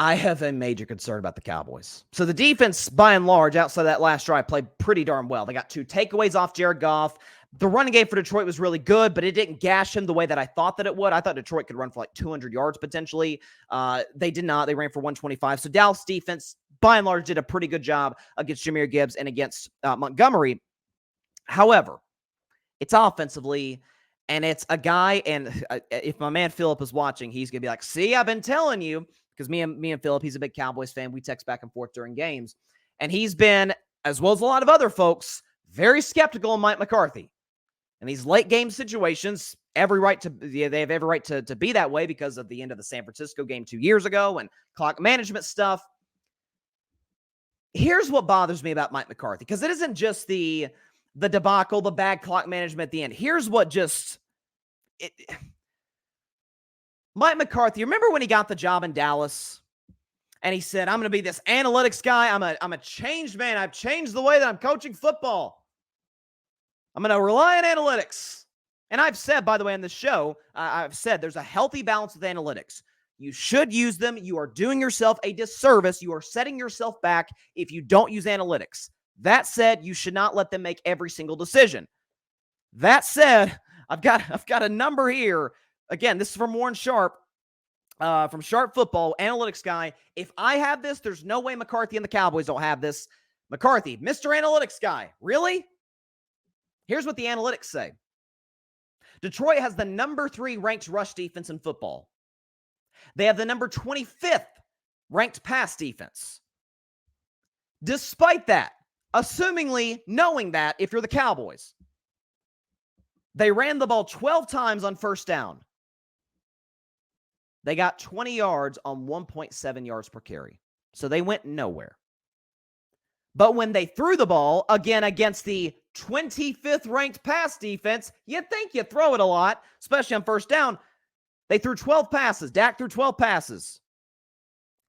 I have a major concern about the Cowboys. So the defense, by and large, outside of that last drive, played pretty darn well. They got 2 takeaways off Jared Goff. The running game for Detroit was really good, but it didn't gash him the way that I thought that it would. I thought Detroit could run for like 200 yards potentially. They did not. They ran for 125. So Dallas defense, by and large, did a pretty good job against Jahmyr Gibbs and against Montgomery. However, it's offensively, and it's a guy, and if my man Philip is watching, he's going to be like, see, I've been telling you, because me and Philip, he's a big Cowboys fan. We text back and forth during games, and he's been, as well as a lot of other folks, very skeptical of Mike McCarthy. In these late game situations, they have every right to be that way because of the end of the San Francisco game 2 years ago and clock management stuff. Here's what bothers me about Mike McCarthy, because it isn't just the debacle, the bad clock management at the end. Here's what Mike McCarthy, remember when he got the job in Dallas and he said, I'm going to be this analytics guy. I'm a changed man. I've changed the way that I'm coaching football. I'm going to rely on analytics. And I've said, by the way, on this show, I've said there's a healthy balance with analytics. You should use them. You are doing yourself a disservice. You are setting yourself back if you don't use analytics. That said, you should not let them make every single decision. That said, I've got a number here. Again, this is from Warren Sharp, from Sharp Football, analytics guy. If I have this, there's no way McCarthy and the Cowboys don't have this. McCarthy, Mr. Analytics guy. Really? Here's what the analytics say. Detroit has the number 3 ranked rush defense in football. They have the number 25th ranked pass defense. Despite that, assumingly knowing that if you're the Cowboys, they ran the ball 12 times on first down. They got 20 yards on 1.7 yards per carry. So they went nowhere. But when they threw the ball, again, against the 25th ranked pass defense, you'd think you throw it a lot, especially on first down. They threw 12 passes. Dak threw 12 passes.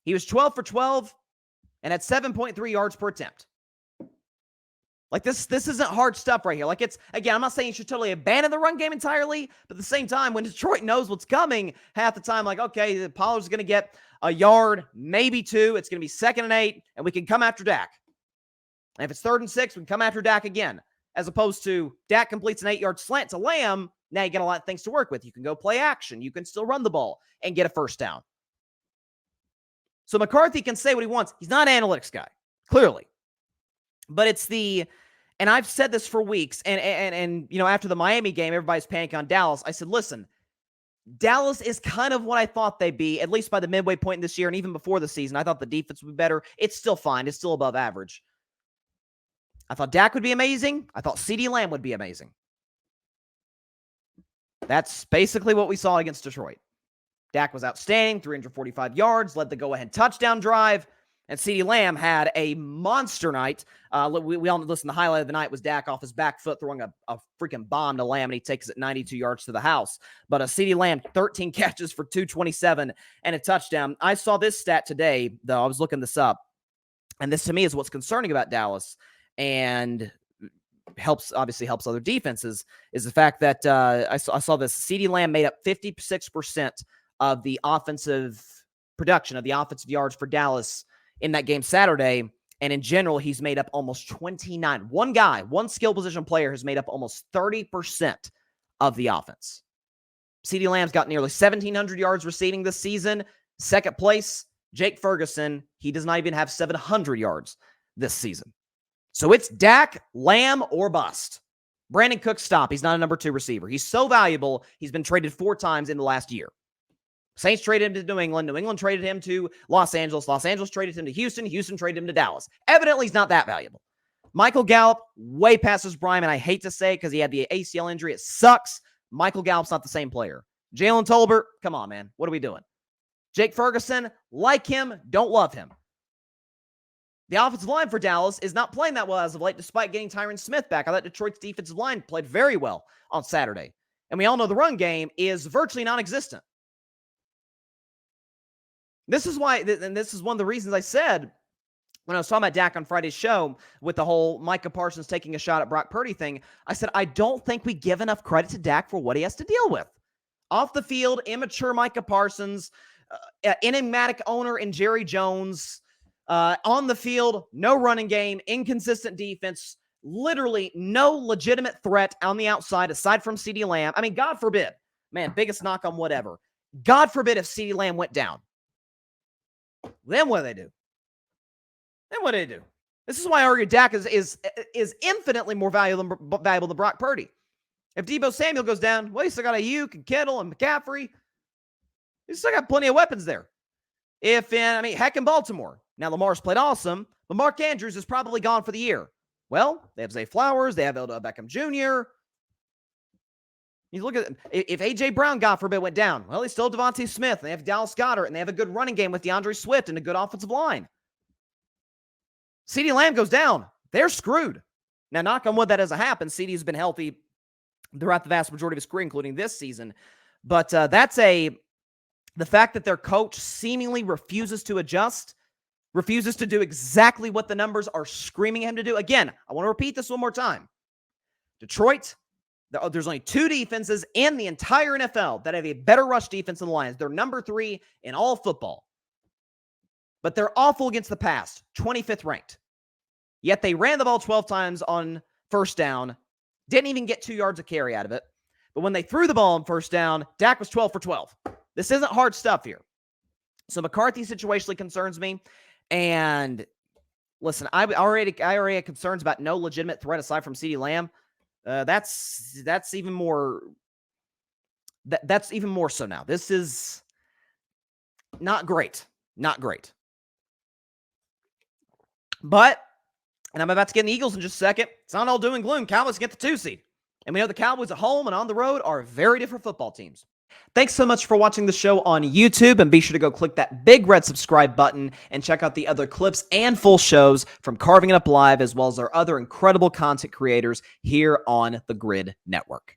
He was 12 for 12 and had 7.3 yards per attempt. Like this isn't hard stuff right here. Like it's, again, I'm not saying you should totally abandon the run game entirely, but at the same time, when Detroit knows what's coming, half the time, like, okay, Pollard's going to get a yard, maybe 2. It's going to be 2nd and 8, and we can come after Dak. And if it's 3rd and 6, we can come after Dak again. As opposed to Dak completes an 8-yard slant to Lamb, now you get a lot of things to work with. You can go play action. You can still run the ball and get a first down. So McCarthy can say what he wants. He's not an analytics guy, clearly. But it's and I've said this for weeks, and you know, after the Miami game, everybody's panicking on Dallas. I said, listen, Dallas is kind of what I thought they'd be, at least by the midway point in this year, and even before the season. I thought the defense would be better. It's still fine. It's still above average. I thought Dak would be amazing. I thought CeeDee Lamb would be amazing. That's basically what we saw against Detroit. Dak was outstanding, 345 yards, led the go-ahead touchdown drive, and CeeDee Lamb had a monster night. We all listen, the highlight of the night was Dak off his back foot throwing a freaking bomb to Lamb, and he takes it 92 yards to the house. But CeeDee Lamb, 13 catches for 227 and a touchdown. I saw this stat today, though. I was looking this up, and this to me is what's concerning about Dallas, and obviously helps other defenses, is the fact that I saw this. CeeDee Lamb made up 56% of the offensive production, of the offensive yards for Dallas in that game Saturday. And in general, he's made up almost 29. One guy, one skill position player has made up almost 30% of the offense. CeeDee Lamb's got nearly 1,700 yards receiving this season. Second place, Jake Ferguson. He does not even have 700 yards this season. So it's Dak, Lamb, or bust. Brandon Cook, stop. He's not a number 2 receiver. He's so valuable, he's been traded 4 times in the last year. Saints traded him to New England. New England traded him to Los Angeles. Los Angeles traded him to Houston. Houston traded him to Dallas. Evidently, he's not that valuable. Michael Gallup, way past his prime, and I hate to say it because he had the ACL injury. It sucks. Michael Gallup's not the same player. Jalen Tolbert, come on, man. What are we doing? Jake Ferguson, like him, don't love him. The offensive line for Dallas is not playing that well as of late, despite getting Tyron Smith back. I thought Detroit's defensive line played very well on Saturday. And we all know the run game is virtually non-existent. This is why, and this is one of the reasons I said when I was talking about Dak on Friday's show with the whole Micah Parsons taking a shot at Brock Purdy thing, I said, I don't think we give enough credit to Dak for what he has to deal with. Off the field, immature Micah Parsons, enigmatic owner in Jerry Jones. On the field, no running game, inconsistent defense, literally no legitimate threat on the outside aside from CeeDee Lamb. I mean, God forbid, man, biggest knock on whatever. God forbid if CeeDee Lamb went down. Then what do they do? This is why I argue Dak is infinitely more valuable than Brock Purdy. If Deebo Samuel goes down, well, you still got Ayuk and Kittle and McCaffrey. You still got plenty of weapons there. Heck in Baltimore. Now, Lamar's played awesome, but Mark Andrews is probably gone for the year. Well, they have Zay Flowers. They have Odell Beckham Jr. You look at if A.J. Brown, God forbid, went down. Well, they still have Devontae Smith. And they have Dallas Goedert, and they have a good running game with DeAndre Swift and a good offensive line. CeeDee Lamb goes down. They're screwed. Now, knock on wood, that doesn't happen. CeeDee's been healthy throughout the vast majority of his career, including this season. But the fact that their coach seemingly refuses to adjust, refuses to do exactly what the numbers are screaming at him to do. Again, I want to repeat this one more time. Detroit, there's only 2 defenses in the entire NFL that have a better rush defense than the Lions. They're number 3 in all football. But they're awful against the pass, 25th ranked. Yet they ran the ball 12 times on first down, didn't even get 2 yards of carry out of it. But when they threw the ball on first down, Dak was 12 for 12. This isn't hard stuff here. So McCarthy situationally concerns me. And listen, I already had concerns about no legitimate threat aside from CeeDee Lamb. That's even more. That's even more so now. This is not great. Not great. But, and I'm about to get in the Eagles in just a second. It's not all doom and gloom. Cowboys get the 2 seed. And we know the Cowboys at home and on the road are very different football teams. Thanks so much for watching the show on YouTube, and be sure to go click that big red subscribe button and check out the other clips and full shows from Carving It Up Live, as well as our other incredible content creators here on the Grid Network.